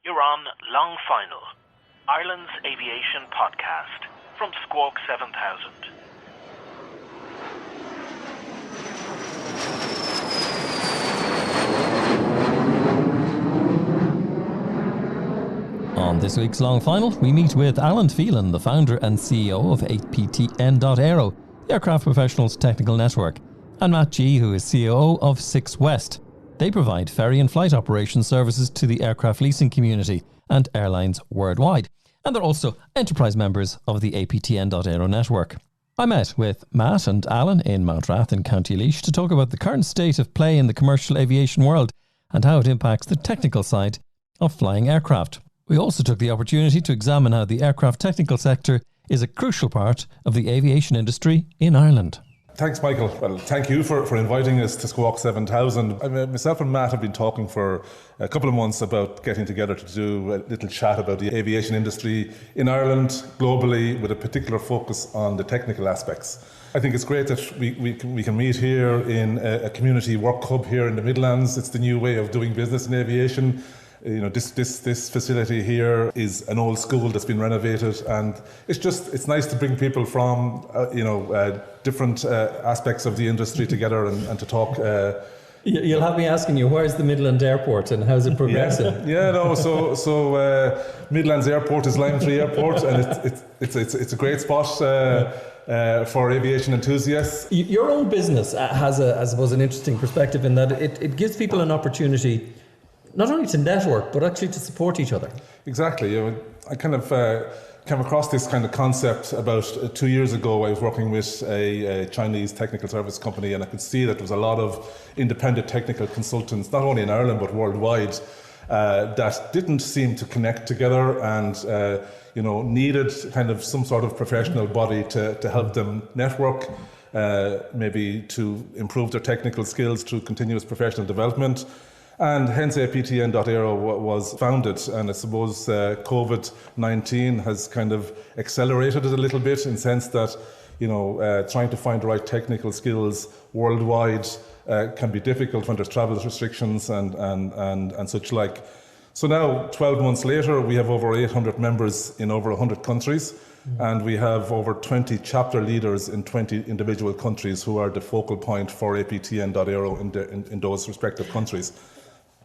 You're on Long Final, Ireland's aviation podcast from Squawk 7000. On this week's Long Final, we meet with Alan Phelan, the founder and CEO of APTN.aero, the Aircraft Professionals Technical Network, and Matt G, who is COO of Six West. They provide ferry and flight operations services to the aircraft leasing community and airlines worldwide, and they're also enterprise members of the APTN.aero network. I met with Matt and Alan in Mountrath in County Laois to talk about the current state of play in the commercial aviation world and how it impacts the technical side of flying aircraft. We also took the opportunity to examine how the aircraft technical sector is a crucial part of the aviation industry in Ireland. Thanks, Michael. Well, thank you for inviting us to Squawk 7000. Myself and Matt have been talking for a couple of months about getting together to do a little chat about the aviation industry in Ireland, globally, with a particular focus on the technical aspects. I think it's great that we can meet here in a community work hub here in the Midlands. It's the new way of doing business in aviation. You know, this facility here is an old school that's been renovated, and it's nice to bring people from different aspects of the industry together and to talk. You'll have me asking you, where's the Midland Airport and how's it progressing? So Midlands Airport is Limetree Airport, and it's a great spot for aviation enthusiasts. Your own business has I suppose an interesting perspective in that it gives people an opportunity not only to network, but actually to support each other. Exactly. I kind of came across this kind of concept about 2 years ago. I was working with a Chinese technical service company, and I could see that there was a lot of independent technical consultants, not only in Ireland, but worldwide, that didn't seem to connect together and needed kind of some sort of professional body to help them network, maybe to improve their technical skills through continuous professional development. And hence APTN.aero was founded, and I suppose COVID-19 has kind of accelerated it a little bit in the sense that trying to find the right technical skills worldwide can be difficult when there's travel restrictions and such like. So now, 12 months later, we have over 800 members in over 100 countries, and we have over 20 chapter leaders in 20 individual countries who are the focal point for APTN.aero in those respective countries.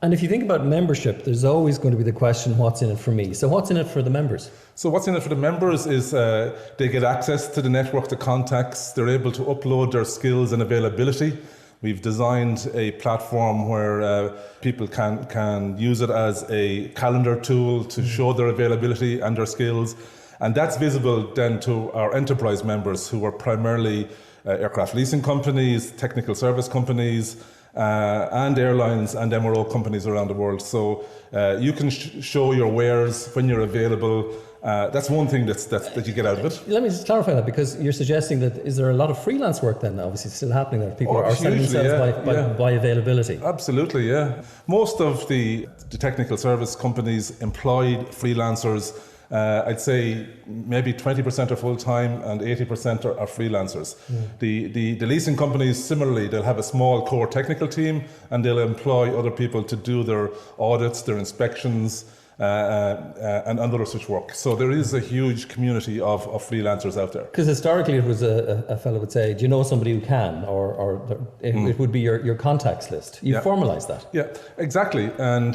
And if you think about membership, there's always going to be the question, what's in it for me? So what's in it for the members? So what's in it for the members is they get access to the network, the contacts. They're able to upload their skills and availability. We've designed a platform where people can use it as a calendar tool to show their availability and their skills. And that's visible then to our enterprise members, who are primarily aircraft leasing companies, technical service companies, and airlines and MRO companies around the world. So you can show your wares when you're available. That's one thing that you get out of it. Let me just clarify that, because you're suggesting that is there a lot of freelance work then? Obviously, it's still happening there. People are selling themselves by availability. Absolutely, yeah. Most of the technical service companies employ freelancers. I'd say maybe 20% are full-time and 80% are freelancers. The leasing companies, similarly, they'll have a small core technical team, and they'll employ other people to do their audits, their inspections, and other such work. So there is a huge community of freelancers out there. Because historically it was a fellow would say, do you know somebody who can? Or it would be your contacts list. You formalise that. Yeah, exactly. And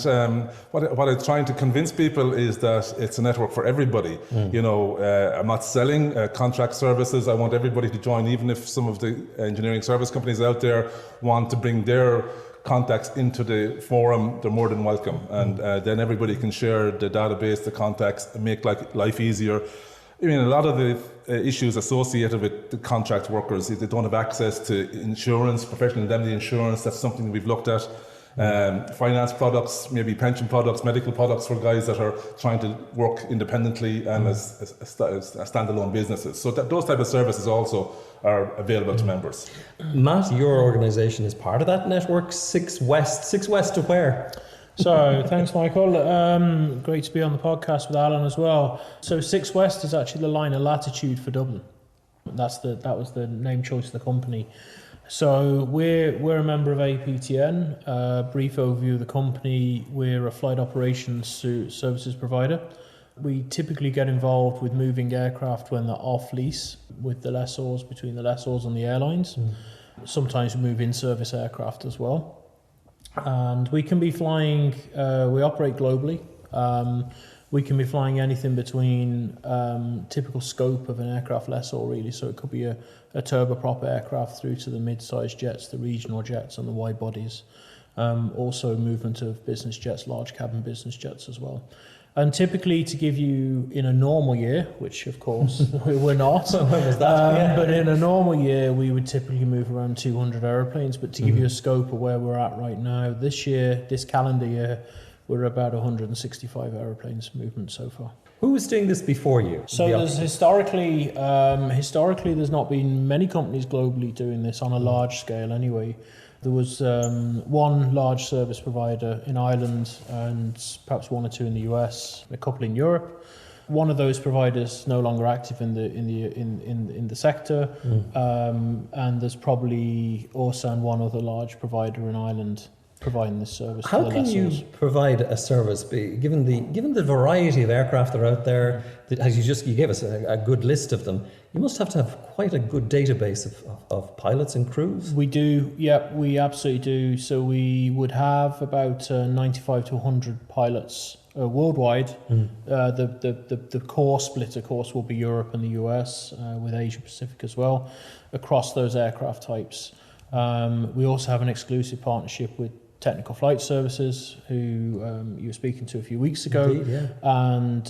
what I'm trying to convince people is that it's a network for everybody. I'm not selling contract services. I want everybody to join, even if some of the engineering service companies out there want to bring their contacts into the forum, they're more than welcome. And then everybody can share the database, the contacts, and make life easier. I mean, a lot of the issues associated with the contract workers is they don't have access to insurance, professional indemnity insurance. That's something we've looked at. Finance products, maybe pension products, medical products for guys that are trying to work independently and as standalone businesses. So those type of services also are available to members. Matt, your organisation is part of that network, Six West. Six West to where? So thanks, Michael. Great to be on the podcast with Alan as well. So Six West is actually the line of latitude for Dublin. That was the name choice of the company. So we're a member of APTN. Brief overview of the company. We're a flight operations services provider. We typically get involved with moving aircraft when they're off lease with the lessors, between the lessors and the airlines. Sometimes we move in-service aircraft as well. And we can be flying, we operate globally. We can be flying anything between typical scope of an aircraft lessor, really. So it could be a turboprop aircraft through to the mid-sized jets, the regional jets and the wide bodies. Also movement of business jets, large cabin business jets as well. And typically, to give you, in a normal year, which of course we're not, When was that? but in a normal year we would typically move around 200 aeroplanes. But to give you a scope of where we're at right now, this calendar year, we're about 165 aeroplanes movement so far. Who was doing this before you? So there's historically there's not been many companies globally doing this on a large scale anyway. There was one large service provider in Ireland and perhaps one or two in the US, a couple in Europe. One of those providers no longer active in the sector, and there's probably also one other large provider in Ireland providing this service. How can you provide a service, given the variety of aircraft that are out there? That, as you gave us a good list of them, you must have to have quite a good database of pilots and crews. We do, yeah, we absolutely do. So we would have about 95 to 100 pilots worldwide. The core split, of course, will be Europe and the US, with Asia Pacific as well, across those aircraft types. We also have an exclusive partnership with Technical Flight Services, who you were speaking to a few weeks ago. Indeed, yeah. And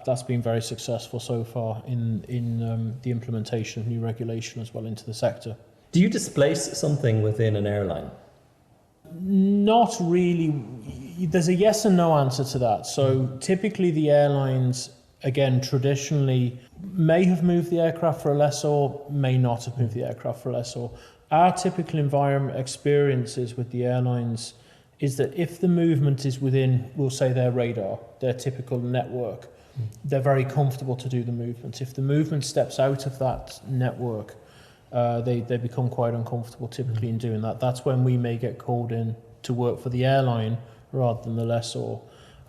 that's been very successful so far in the implementation of new regulation as well into the sector. Do you displace something within an airline? Not really. There's a yes and no answer to that. So typically the airlines, again, traditionally may have moved the aircraft for a lessor, may not have moved the aircraft for a lessor. Our typical environment experiences with the airlines is that if the movement is within, we'll say, their radar, their typical network, they're very comfortable to do the movement. If the movement steps out of that network, they become quite uncomfortable typically in doing that. That's when we may get called in to work for the airline rather than the lessor.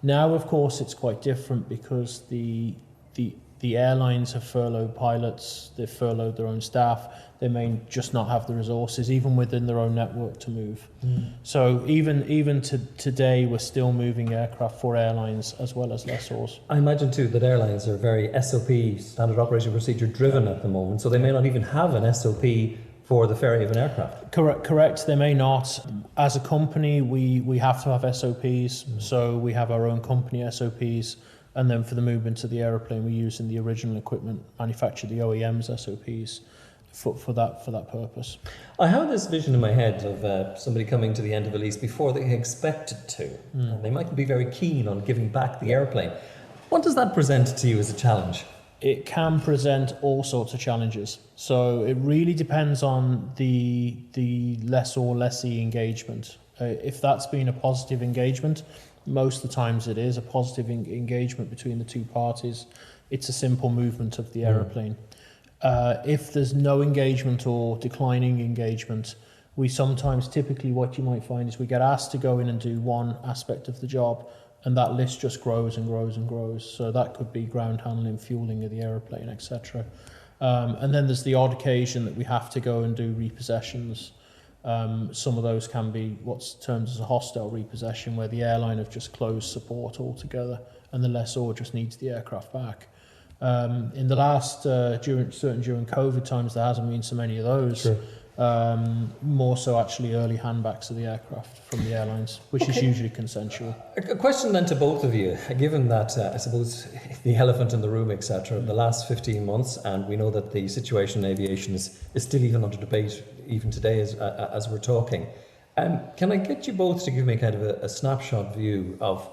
Now, of course, it's quite different because the airlines have furloughed pilots, they've furloughed their own staff, they may just not have the resources, even within their own network, to move. So even to today, we're still moving aircraft for airlines as well as lessors. I imagine too that airlines are very SOP, standard operating procedure driven at the moment, so they may not even have an SOP for the ferry of an aircraft. Correct. They may not. As a company, we have to have SOPs, so we have our own company SOPs. And then for the movement of the aeroplane, we're using the original equipment manufactured, the OEM's SOPs, for that purpose. I have this vision in my head of somebody coming to the end of a lease before they expected to, and they mightn't be very keen on giving back the airplane. What does that present to you as a challenge? It can present all sorts of challenges. So it really depends on the lessor-lessee engagement. If that's been a positive engagement, most of the times it is a positive engagement between the two parties. It's a simple movement of the aeroplane. If there's no engagement or declining engagement, we sometimes, typically what you might find is we get asked to go in and do one aspect of the job, and that list just grows and grows and grows. So that could be ground handling, fueling of the aeroplane, etc. And then there's the odd occasion that we have to go and do repossessions. Some of those can be what's termed as a hostile repossession, where the airline have just closed support altogether and the lessor just needs the aircraft back. In the last, during COVID times, there hasn't been so many of those. Sure. More so actually early handbacks of the aircraft from the airlines, which is usually consensual. A question then to both of you, given that I suppose the elephant in the room, etc., the last 15 months, and we know that the situation in aviation is still even under debate even today as we're talking. Can I get you both to give me kind of a snapshot view of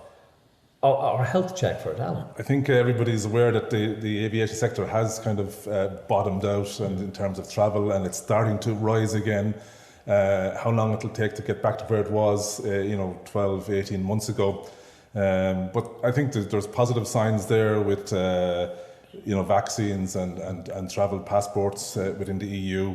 our health check for it, Alan? I think everybody's aware that the aviation sector has kind of bottomed out, and in terms of travel, and it's starting to rise again. How long it'll take to get back to where it was, 12, 18 months ago. But I think there's positive signs there with vaccines and travel passports within the EU.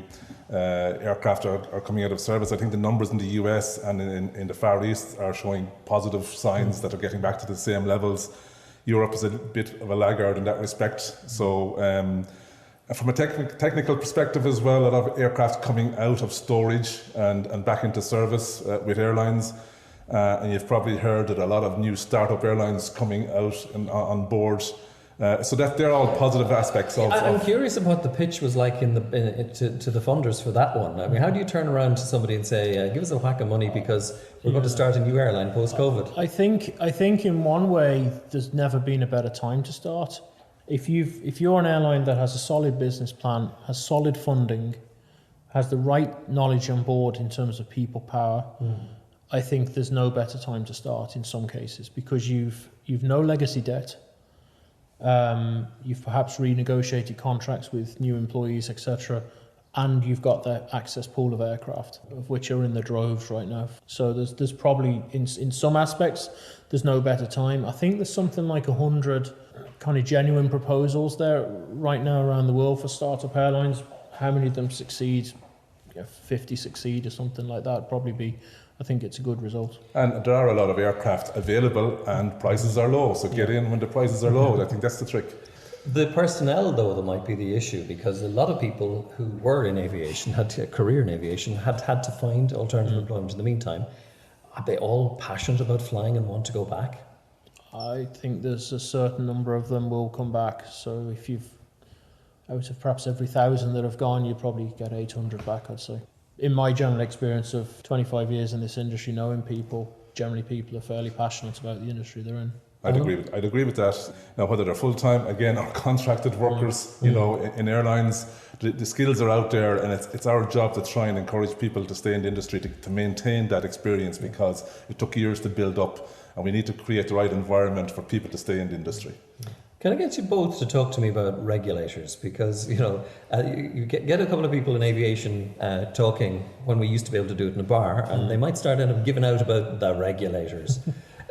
Aircraft are coming out of service. I think the numbers in the US and in the Far East are showing positive signs that are getting back to the same levels. Europe is a bit of a laggard in that respect. So from a technical perspective as well, a lot of aircraft coming out of storage and back into service with airlines. And you've probably heard that a lot of new startup airlines coming out and on board. So that they're all positive aspects of. I'm curious about what the pitch was like to the funders for that one. I mean, how do you turn around to somebody and say, "Give us a whack of money because we're going to start a new airline post-COVID"? I think in one way, there's never been a better time to start. If you're an airline that has a solid business plan, has solid funding, has the right knowledge on board in terms of people power, I think there's no better time to start in some cases, because you've no legacy debt. You've perhaps renegotiated contracts with new employees, etc., and you've got the access pool of aircraft, of which are in the droves right now. So there's probably in some aspects there's no better time. I think there's something like 100 kind of genuine proposals there right now around the world for startup airlines. How many of them succeed? 50 succeed or something like that. Probably be. I think it's a good result. And there are a lot of aircraft available and prices are low. So get in when the prices are low. I think that's the trick. The personnel, though, that might be the issue, because a lot of people who were in aviation, had a career in aviation, had to find alternative employment in the meantime. Are they all passionate about flying and want to go back? I think there's a certain number of them will come back. So if you've, out of perhaps every 1,000 that have gone, you probably get 800 back, I'd say. In my general experience of 25 years in this industry, knowing people, generally people are fairly passionate about the industry they're in. I'd agree with that. Now, whether they're full-time, again, or contracted workers, in airlines, the skills are out there, and it's our job to try and encourage people to stay in the industry, to maintain that experience, because it took years to build up, and we need to create the right environment for people to stay in the industry. Can I get you both to talk to me about regulators? Because, you get a couple of people in aviation talking when we used to be able to do it in a bar, and they might start giving out about the regulators.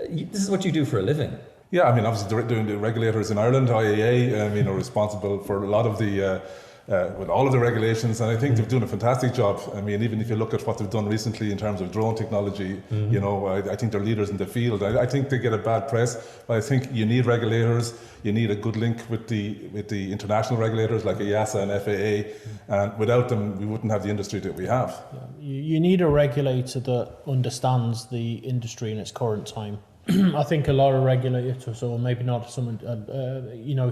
This is what you do for a living. Yeah, I mean, obviously doing the regulators in Ireland, IAA, are responsible for a lot of the, with all of the regulations, and I think they're doing a fantastic job. I mean, even if you look at what they've done recently in terms of drone technology, I think they're leaders in the field. I think they get a bad press, but I think you need regulators. You need a good link with the international regulators like EASA and FAA, and without them, we wouldn't have the industry that we have. Yeah. You need a regulator that understands the industry in its current time. I think a lot of regulators, or maybe not someone,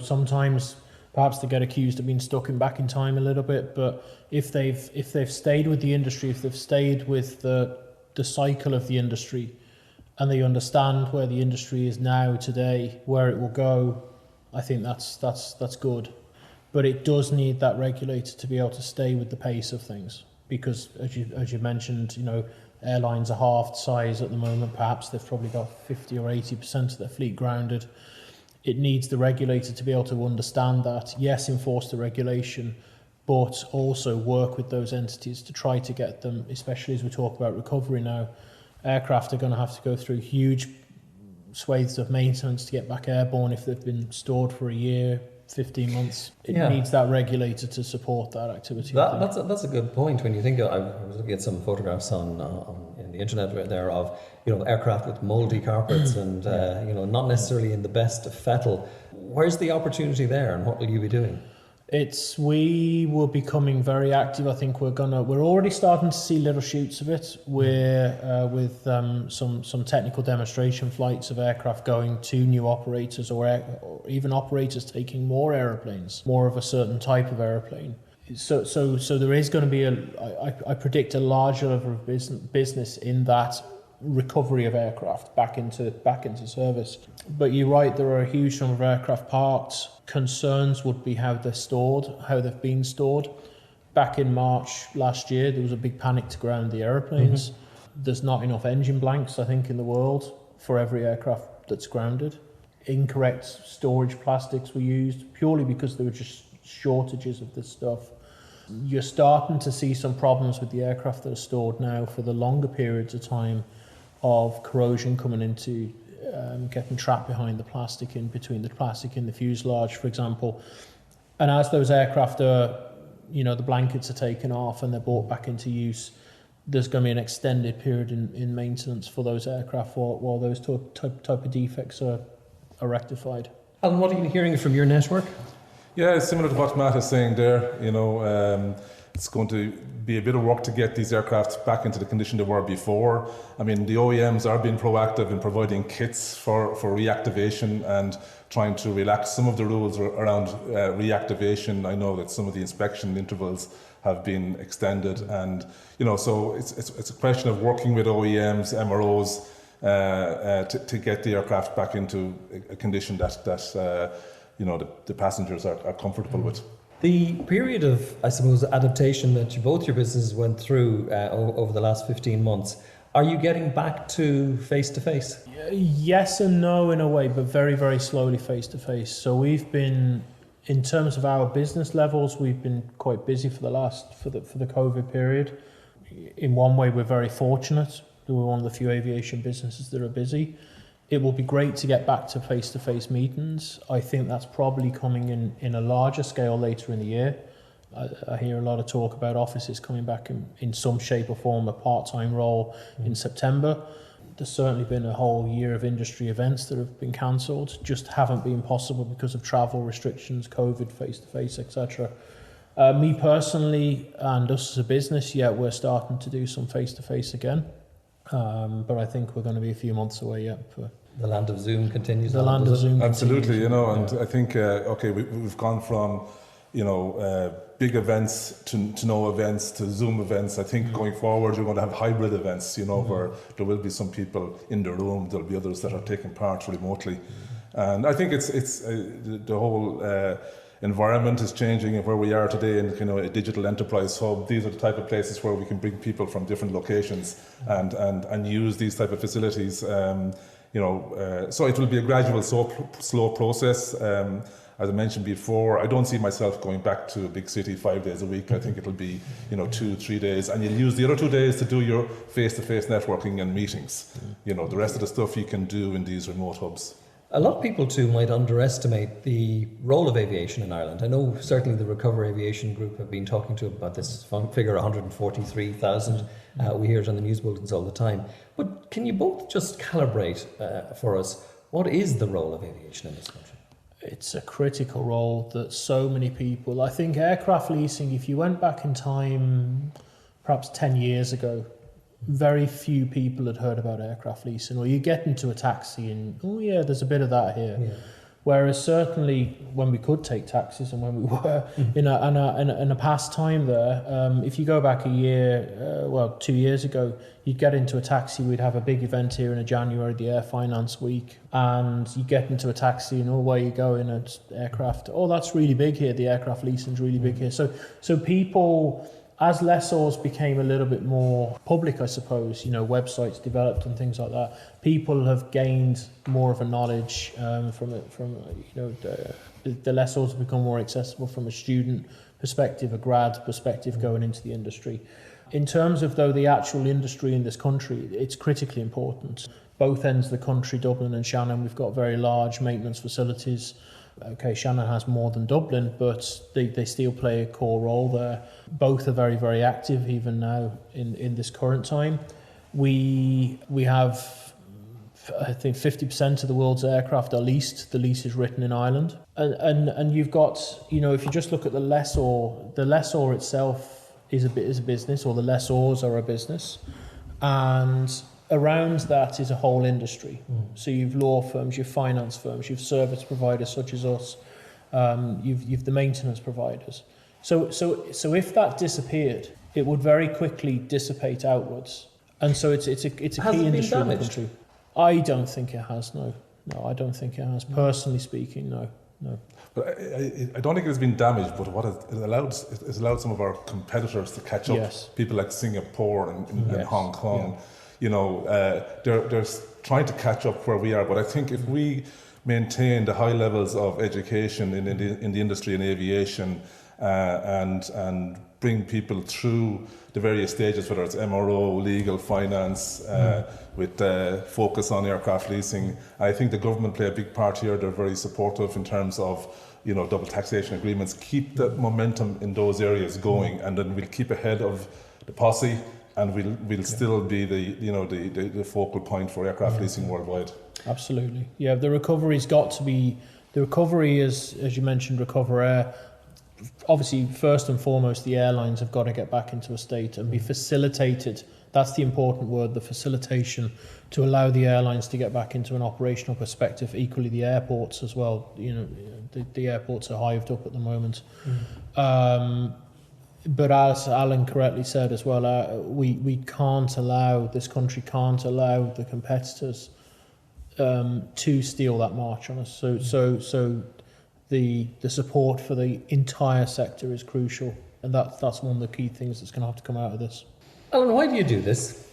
sometimes perhaps they get accused of being stuck back in time a little bit, but if they've stayed with the industry, if they've stayed with the cycle of the industry, and they understand where the industry is now today, where it will go, I think that's good. But it does need that regulator to be able to stay with the pace of things, because as you mentioned, airlines are half the size at the moment. Perhaps they've probably got 50 or 80% of their fleet grounded. It needs the regulator to be able to understand that, yes, enforce the regulation, but also work with those entities to try to get them, especially as we talk about recovery now. Aircraft are going to have to go through huge swathes of maintenance to get back airborne if they've been stored for a year, 15 months. It needs that regulator to support that activity. That's a good point. When you think, I was looking at some photographs on the internet there of aircraft with mouldy carpets and not necessarily in the best of fettle. Where's the opportunity there, and what will you be doing? We will be becoming very active. I think we're already starting to see little shoots of it. We're with some technical demonstration flights of aircraft going to new operators, or even operators taking more aeroplanes, more of a certain type of aeroplane. So there is going to be I predict a larger level of business in that recovery of aircraft back into service. But you're right, there are a huge number of aircraft parked. Concerns would be how they've been stored. Back in March last year, there was a big panic to ground the aeroplanes. Mm-hmm. There's not enough engine blanks, I think, in the world for every aircraft that's grounded. Incorrect storage plastics were used purely because there were just shortages of this stuff. You're starting to see some problems with the aircraft that are stored now for the longer periods of time, of corrosion coming into getting trapped behind the plastic, in between the plastic in the fuselage, for example. And as those aircraft are, the blankets are taken off and they're brought back into use, there's going to be an extended period in maintenance for those aircraft while those type of defects are rectified. Alan, what are you hearing from your network? Yeah, it's similar to what Matt is saying there. It's going to be a bit of work to get these aircraft back into the condition they were before. I mean, the OEMs are being proactive in providing kits for reactivation and trying to relax some of the rules around reactivation. I know that some of the inspection intervals have been extended, and so it's a question of working with OEMs, MROs, to get the aircraft back into a condition that the passengers are comfortable with. The period of, I suppose, adaptation that both your businesses went through over the last 15 months, are you getting back to face-to-face? Yes and no in a way, but very, very slowly face-to-face. So we've been, in terms of our business levels, we've been quite busy for the COVID period. In one way, we're very fortunate. We're one of the few aviation businesses that are busy. It will be great to get back to face-to-face meetings. I think that's probably coming in a larger scale later in the year. I hear a lot of talk about offices coming back in some shape or form, a part-time role in September. There's certainly been a whole year of industry events that have been cancelled, just haven't been possible because of travel restrictions, COVID, face-to-face, etc. Me personally, and us as a business, we're starting to do some face-to-face again. But I think we're going to be a few months away yet. The land of Zoom continues. The land of Zoom absolutely, continues. And I think we've gone from big events to no events to Zoom events. I think going forward you're going to have hybrid events, where there will be some people in the room, there'll be others that are taking part remotely, and I think it's the whole environment is changing, and where we are today in a digital enterprise hub, these are the type of places where we can bring people from different locations and use these type of facilities. So it will be a gradual, slow process. As I mentioned before, I don't see myself going back to a big city 5 days a week. I think it'll be 2-3 days, and you'll use the other 2 days to do your face-to-face networking and meetings. The rest of the stuff you can do in these remote hubs. A lot of people too might underestimate the role of aviation in Ireland. I know certainly the Recover Aviation Group have been talking to about this figure, 143,000. We hear it on the news bulletins all the time. But can you both just calibrate for us, what is the role of aviation in this country? It's a critical role that so many people, I think aircraft leasing, if you went back in time, perhaps 10 years ago, very few people had heard about aircraft leasing, or you get into a taxi and, there's a bit of that here. Yeah. Whereas certainly when we could take taxis and when we were in a past time there, if you go back a year, 2 years ago, you'd get into a taxi, we'd have a big event here in January, the Air Finance Week, and you get into a taxi and away you go in an aircraft. Oh, that's really big here, the aircraft leasing's really big here. So people, as lessors became a little bit more public, I suppose, websites developed and things like that, people have gained more of a knowledge from the lessors have become more accessible from a student perspective, a grad perspective going into the industry. In terms of, though, the actual industry in this country, it's critically important. Both ends of the country, Dublin and Shannon, we've got very large maintenance facilities. Okay, Shannon has more than Dublin, but they still play a core role there. Both are very, very active even now in this current time. We have, I think, 50% of the world's aircraft are leased. The lease is written in Ireland. And you've got, if you just look at the lessor itself is a business, or the lessors are a business. And around that is a whole industry. So you've law firms, you've finance firms, you've service providers such as us, you've the maintenance providers. So if that disappeared, it would very quickly dissipate outwards. And so it's a key industry in the country. I don't think it has, no. No, I don't think it has. Personally speaking, no. But I don't think it's been damaged, but what it's allowed some of our competitors to catch up. Yes. People like Singapore and Hong Kong. Yeah. They're trying to catch up where we are. But I think if we maintain the high levels of education in the industry and aviation, and bring people through the various stages, whether it's MRO, legal, finance, with focus on aircraft leasing. I think the government play a big part here. They're very supportive in terms of double taxation agreements. Keep the momentum in those areas going, and then we'll keep ahead of the posse, and we'll still be the focal point for aircraft leasing worldwide. Absolutely, yeah. The recovery's got to be. The recovery is, as you mentioned, Recover Air. Obviously, first and foremost, the airlines have got to get back into a state and be facilitated. That's the important word, the facilitation, to allow the airlines to get back into an operational perspective. Equally, the airports as well. The airports are hived up at the moment. But as Alan correctly said as well, we can't allow, this country can't allow the competitors to steal that march on us. So the support for the entire sector is crucial, and that's one of the key things that's going to have to come out of this. Alan, why do you do this?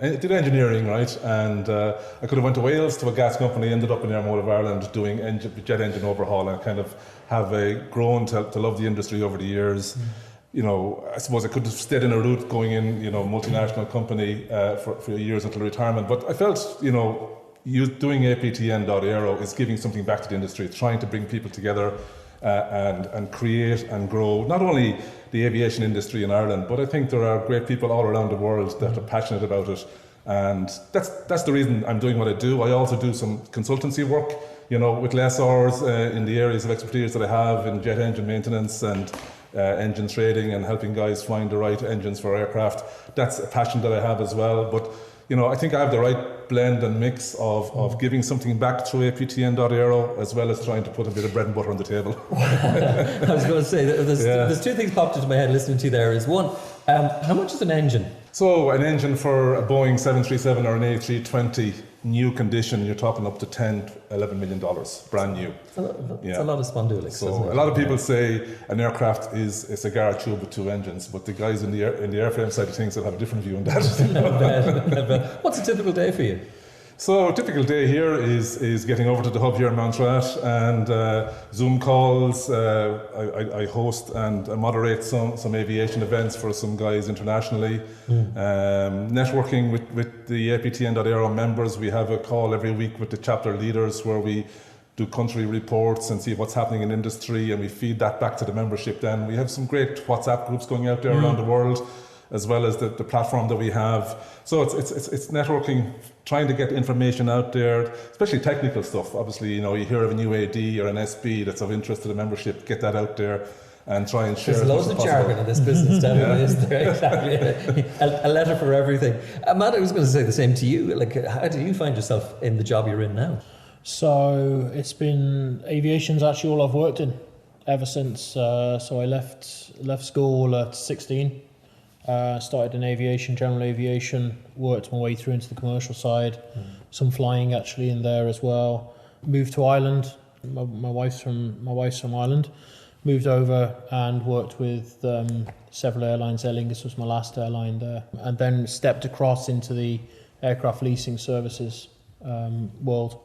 I did engineering, right, and I could have went to Wales to a gas company, ended up in Airmotive Ireland doing jet engine overhaul, and kind of have grown to love the industry over the years. I suppose I could have stayed in a route going in, multinational company for years until retirement, but I felt, doing APTN.aero is giving something back to the industry, trying to bring people together and create and grow not only the aviation industry in Ireland, but I think there are great people all around the world that are passionate about it, and that's the reason I'm doing what I do. I also do some consultancy work, with lessors in the areas of expertise that I have in jet engine maintenance and engine trading and helping guys find the right engines for aircraft. That's a passion that I have as well. But I think I have the right blend and mix of giving something back through APTN.aero, as well as trying to put a bit of bread and butter on the table. I was going to say, there's two things popped into my head listening to you there. Is one, how much is an engine? So an engine for a Boeing 737 or an A320 new condition, you're talking up to $10-11 million, brand new. It's a lot of spondulix. So a lot of people say an aircraft is a cigar tube with two engines, but the guys in the airframe side of things will have a different view on that. What's a typical day for you? So a typical day here is getting over to the hub here in Mountrath and Zoom calls. I host and moderate some aviation events for some guys internationally. Networking with the APTN.aero members. We have a call every week with the chapter leaders where we do country reports and see what's happening in industry, and we feed that back to the membership. Then we have some great WhatsApp groups going out there around the world, as well as the platform that we have. So it's networking, trying to get information out there, especially technical stuff. Obviously, you hear of a new AD or an SP that's of interest to the membership, get that out there and try and share. There's loads of jargon in this business, is there? Exactly. A letter for everything. Matt, I was going to say the same to you. How do you find yourself in the job you're in now? So aviation's actually all I've worked in ever since. So I left school at 16. Started in aviation, general aviation, worked my way through into the commercial side, some flying actually in there as well. Moved to Ireland. My wife's from Ireland. Moved over and worked with several airlines. Aer Lingus was my last airline there, and then stepped across into the aircraft leasing services world.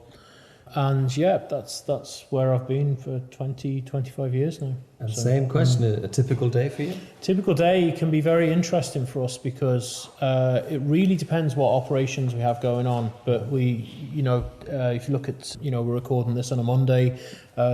And that's where I've been for 25 years now. And same question, a typical day for you? Typical day can be very interesting for us because it really depends what operations we have going on. But if you look at, we're recording this on a Monday.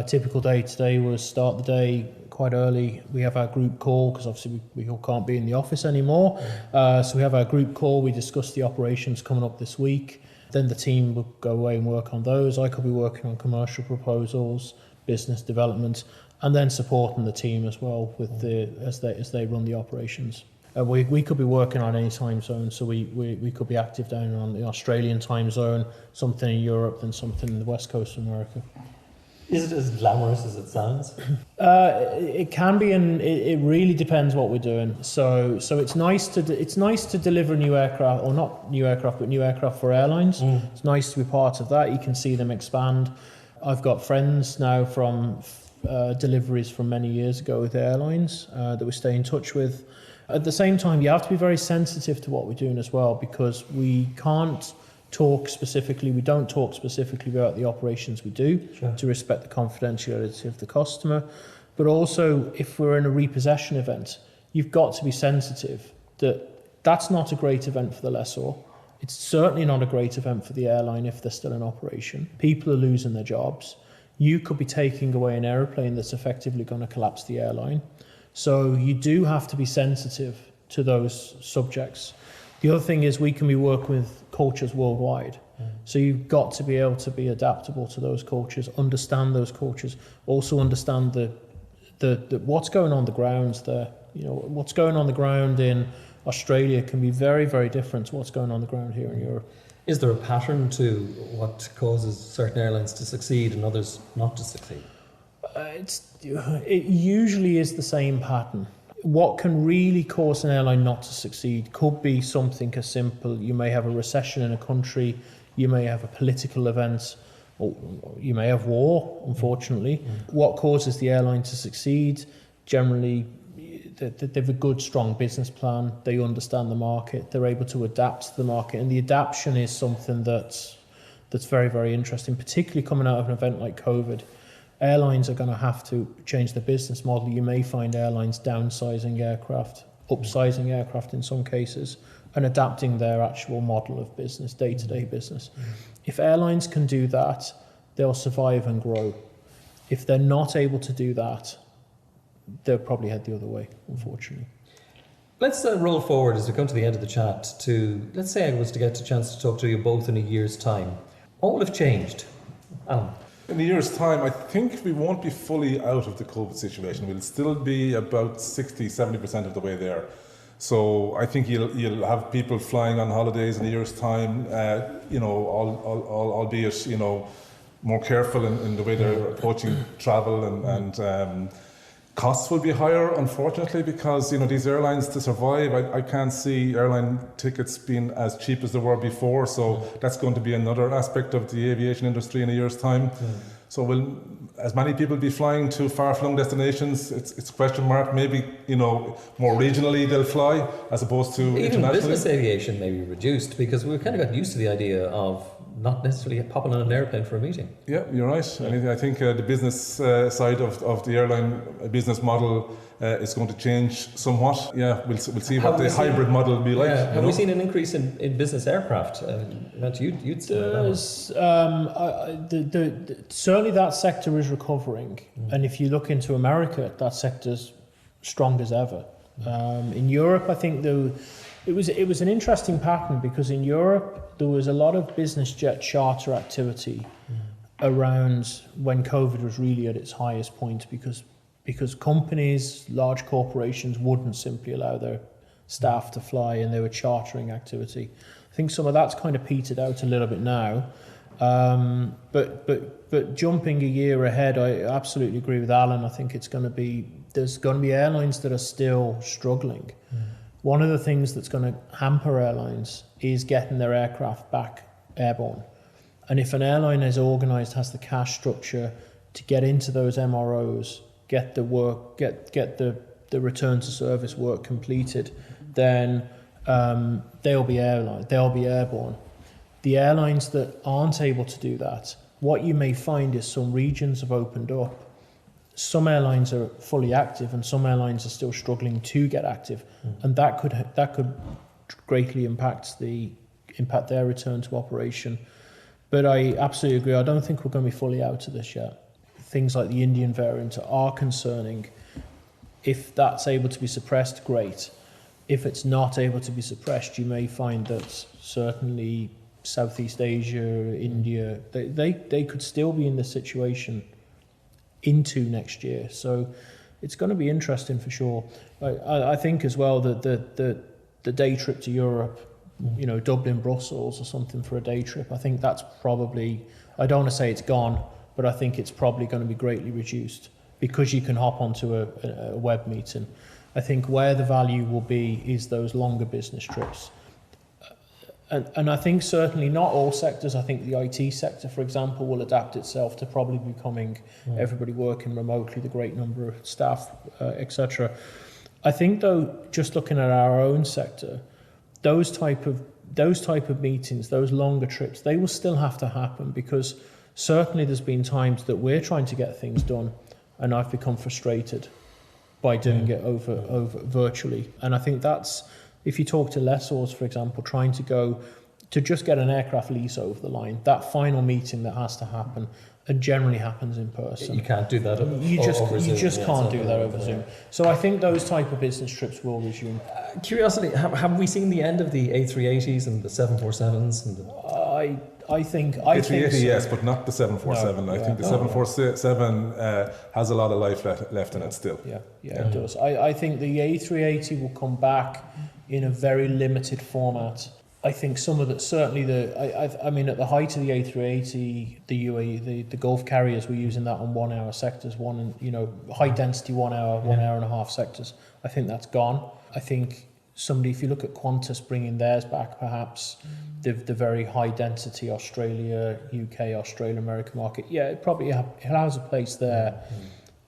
Typical day today was start the day quite early. We have our group call because obviously we all can't be in the office anymore. So we have our group call. We discuss the operations coming up this week. Then the team will go away and work on those. I could be working on commercial proposals, business development, and then supporting the team as well with as they run the operations. We could be working on any time zone, so we could be active down on the Australian time zone, something in Europe, and something in the west coast of America. Is it as glamorous as it sounds? It can be, and it really depends what we're doing. So it's nice to deliver new aircraft, or not new aircraft, but new aircraft for airlines. It's nice to be part of that. You can see them expand. I've got friends now from deliveries from many years ago with airlines that we stay in touch with. At the same time, you have to be very sensitive to what we're doing as well, because we don't talk specifically about the operations we do to respect the confidentiality of the customer. But also, if we're in a repossession event, you've got to be sensitive that that's not a great event for the lessor. It's certainly not a great event for the airline if they're still in operation. People are losing their jobs. You could be taking away an aeroplane that's effectively going to collapse the airline. So you do have to be sensitive to those subjects. The other thing is we can be working with cultures worldwide. So you've got to be able to be adaptable to those cultures, understand those cultures, also understand the what's going on the grounds there. You know, what's going on the ground in Australia can be very, very different to what's going on the ground here in Europe. Is there a pattern to what causes certain airlines to succeed and others not to succeed? It usually is the same pattern. What can really cause an airline not to succeed could be something as simple. You may have a recession in a country, you may have a political event, or you may have war, unfortunately. What causes the airline to succeed? Generally, they have a good, strong business plan. They understand the market. They're able to adapt to the market. And the adaptation is something that's very, very interesting, particularly coming out of an event like COVID. Airlines are going to have to change their business model. You may find airlines downsizing aircraft, upsizing aircraft in some cases, and adapting their actual model of business, day-to-day business. If airlines can do that, they'll survive and grow. If they're not able to do that, they'll probably head the other way, unfortunately. Let's roll forward as we come to the end of the chat to, let's say I was to get a chance to talk to you both in a year's time. What will have changed? Alan? In a year's time, I think we won't be fully out of the COVID situation. We'll still be about 60-70% of the way there. So I think you'll have people flying on holidays in a year's time, albeit, more careful in the way they're approaching travel and costs will be higher, unfortunately, because these airlines, to survive, I can't see airline tickets being as cheap as they were before. So that's going to be another aspect of the aviation industry in a year's time. So will as many people be flying to far-flung destinations? It's a question mark. Maybe more regionally they'll fly as opposed to even internationally. Business aviation may be reduced because we've kind of got used to the idea of not necessarily popping on an airplane for a meeting. Yeah, you're right. I think the business side of the airline business model is going to change somewhat. Yeah, we'll see what the hybrid model will be like. Have we seen an increase in business aircraft? You'd say certainly that sector is recovering. And if you look into America, that sector's strong as ever. In Europe, I think it was an interesting pattern because in Europe there was a lot of business jet charter activity around when COVID was really at its highest point because companies, large corporations wouldn't simply allow their staff to fly and they were chartering activity. I think some of that's kind of petered out a little bit now. But jumping a year ahead, I absolutely agree with Alan. I think there's going to be airlines that are still struggling. One of the things that's going to hamper airlines is getting their aircraft back airborne. And if an airline is organised, has the cash structure to get into those MROs, get the work, get the return to service work completed, then they'll be airborne. The airlines that aren't able to do that, what you may find is some regions have opened up. Some airlines are fully active and some airlines are still struggling to get active, and that could greatly impact their return to operation. But I absolutely agree. I don't think we're going to be fully out of this yet. Things like the Indian variant are concerning. If that's able to be suppressed, great. If it's not able to be suppressed, you may find that certainly Southeast Asia, India, they could still be in this situation into next year. So it's going to be interesting for sure. I think as well that the day trip to Europe, Dublin, Brussels or something for a day trip, I think that's probably, I don't want to say it's gone, but I think it's probably going to be greatly reduced because you can hop onto a web meeting. I think where the value will be is those longer business trips. And I think certainly not all sectors. I think the IT sector, for example, will adapt itself to probably becoming everybody working remotely, the great number of staff, etc. I think though, just looking at our own sector, those type of meetings, those longer trips, they will still have to happen because certainly there's been times that we're trying to get things done and I've become frustrated by doing it over virtually. And I think that's, if you talk to lessors, for example, trying to go to just get an aircraft lease over the line, that final meeting that has to happen, and generally happens in person. You can't do that over Zoom. You just can't do that over Zoom. So I think those type of business trips will resume. Curiosity, have we seen the end of the A380s and the 747s? And I think A380, so. yes, but not the 747. No, I think the 747 has a lot of life left in it still. Yeah, it does. I think the A380 will come back in a very limited format. I think some of the, certainly I mean, at the height of the A380, the UAE, the Gulf carriers were using that on 1 hour sectors, high density 1 hour, 1 hour and a half sectors. I think that's gone. I think if you look at Qantas bringing theirs back, perhaps the very high density Australia, UK, Australia, American market, it probably has a place there.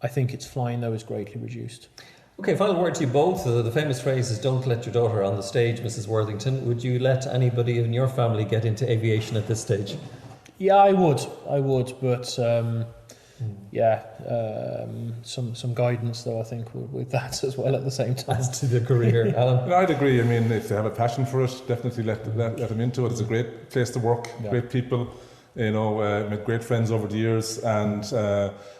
I think its flying though is greatly reduced. Okay, final word to you both. The famous phrase is, don't let your daughter on the stage, Mrs. Worthington. Would you let anybody in your family get into aviation at this stage? Yeah, I would, but some guidance though, I think, with that as well at the same time. As to the career, Alan? I'd agree. I mean, if they have a passion for it, definitely let them into it. It's a great place to work, great people. Made great friends over the years, and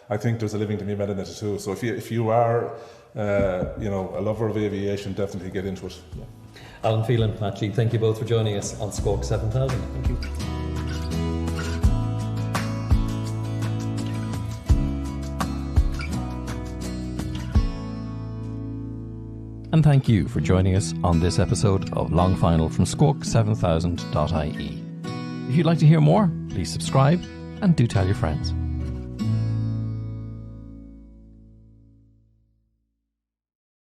I think there's a living to be made in it too. So if you are a lover of aviation, definitely get into it. Yeah. Alan Phelan, Matt G, thank you both for joining us on Squawk 7000. Thank you. And thank you for joining us on this episode of Long Final from Squawk7000.ie. If you'd like to hear more, please subscribe and do tell your friends.